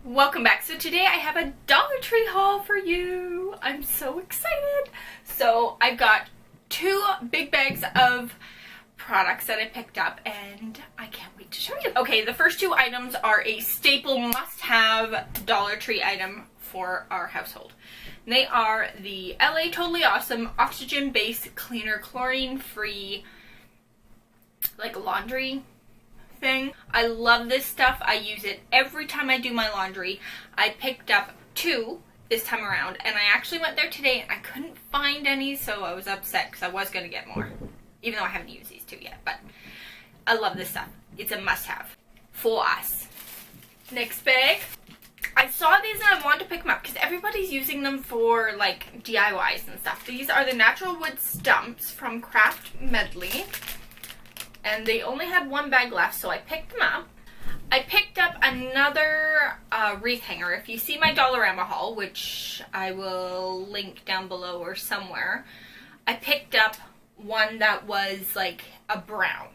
Welcome back. So today I have a Dollar Tree haul for you. I'm so excited. So I've got two big bags of products that I picked up and I can't wait to show you. Okay, the first two items are a staple must-have Dollar Tree item for our household. They are the LA Totally Awesome oxygen-based cleaner, chlorine-free like laundry thing. I love this stuff. I use it every time I do my laundry. I picked up two this time around and I actually went there today and I couldn't find any, so I was upset because I was going to get more, even though I haven't used these two yet. But I love this stuff. It's a must-have for us. Next bag. I saw these and I wanted to pick them up because everybody's using them for like DIYs and stuff. These are the natural wood stumps from Craft Medley. And they only had one bag left, so I picked them up. I picked up another wreath hanger. If you see my Dollarama haul, which I will link down below or somewhere, I picked up one that was like a brown.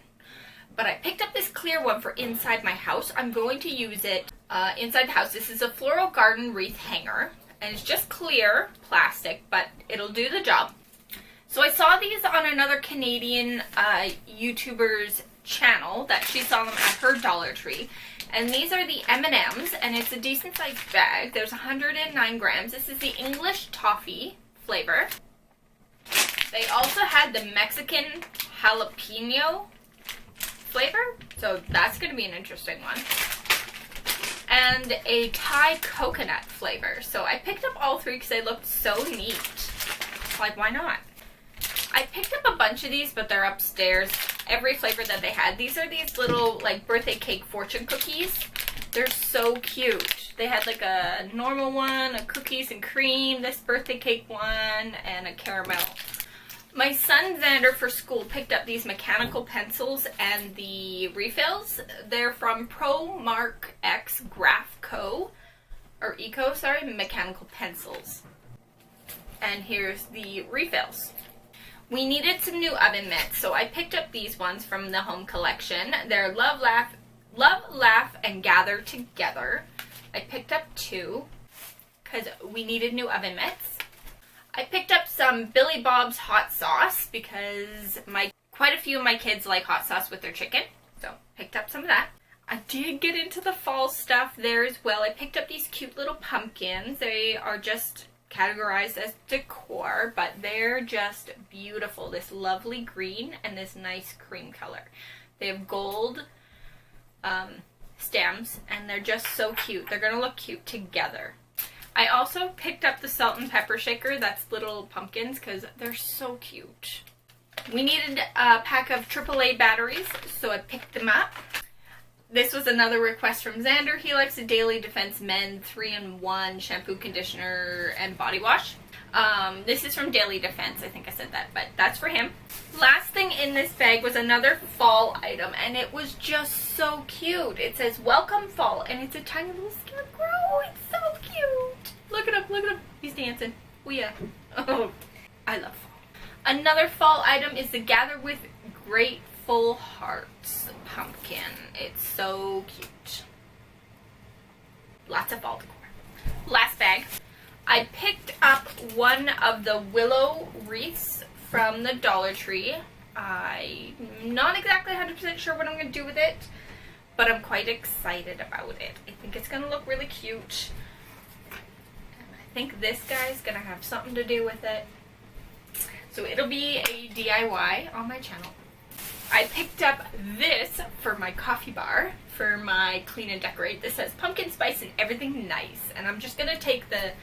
But I picked up this clear one for inside my house. I'm going to use it inside the house. This is a floral garden wreath hanger. And it's just clear plastic, but it'll do the job. So I saw these on another Canadian YouTuber's channel that she saw them at her Dollar Tree. And these are the M&Ms, and it's a decent sized bag. There's 109 grams. This is the English toffee flavor. They also had the Mexican jalapeno flavor, so that's going to be an interesting one. And a Thai coconut flavor. So I picked up all three because they looked so neat. Like, why not? I picked up a bunch of these, but they're upstairs. Every flavor that they had. These are these little, like, birthday cake fortune cookies. They're so cute. They had, like, a normal one, a cookies and cream, this birthday cake one, and a caramel. My son, Xander, for school, picked up these mechanical pencils and the refills. They're from Pro Mark X Graph Co. Or Eco, sorry, mechanical pencils. And here's the refills. We needed some new oven mitts, so I picked up these ones from the home collection. They're Love, Laugh, and Gather Together. I picked up two because we needed new oven mitts. I picked up some Billy Bob's hot sauce because quite a few of my kids like hot sauce with their chicken, so picked up some of that. I did get into the fall stuff there as well. I picked up these cute little pumpkins. They are just categorized as decor, but they're just beautiful. This lovely green and this nice cream color. They have gold stems and they're just so cute. They're gonna look cute together. I also picked up the salt and pepper shaker. That's little pumpkins because they're so cute. We needed a pack of AAA batteries, so I picked them up. This was another request from Xander. He likes a Daily Defense Men 3-in-1 shampoo, conditioner, and body wash. This is from Daily Defense. I think I said that, but that's for him. Last thing in this bag was another fall item, and it was just so cute. It says, "Welcome Fall," and it's a tiny little scarecrow. It's so cute. Look at him, look at him. He's dancing. Oh, yeah. Oh, I love fall. Another fall item is the Gather with Grateful Hearts pumpkin. It's so cute. Lots of fall decor. Last bag. I picked up one of the willow wreaths from the Dollar Tree. I'm not exactly 100% sure what I'm going to do with it, but I'm quite excited about it. I think it's going to look really cute. And I think this guy's going to have something to do with it. So it'll be a DIY on my channel. I picked up this for my coffee bar, for my clean and decorate. This says pumpkin spice and everything nice. And I'm just going to take the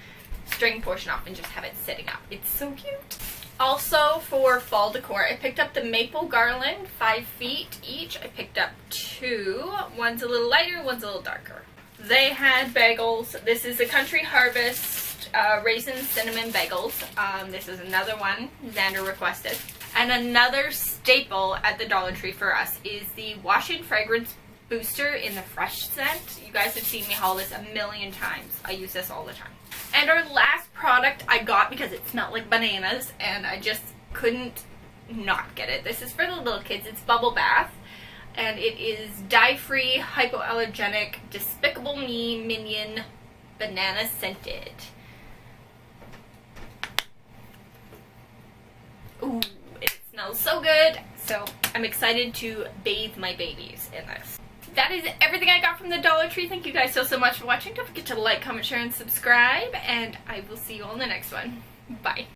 string portion off and just have it sitting up. It's so cute. Also for fall decor, I picked up the maple garland, 5 feet each. I picked up two. One's a little lighter, one's a little darker. They had bagels. This is the Country Harvest raisin cinnamon bagels. This is another one Xander requested. And another staple at the Dollar Tree for us is the Wash-In Fragrance Booster in the Fresh scent. You guys have seen me haul this a million times. I use this all the time. And our last product I got because it smelled like bananas and I just couldn't not get it. This is for the little kids. It's Bubble Bath. And it is dye-free, hypoallergenic, Despicable Me Minion banana scented. Ooh, it smells so good. So I'm excited to bathe my babies in this. That is everything I got from the Dollar Tree. Thank you guys so much for watching. Don't forget to like, comment, share, and subscribe. And I will see you all in the next one. Bye.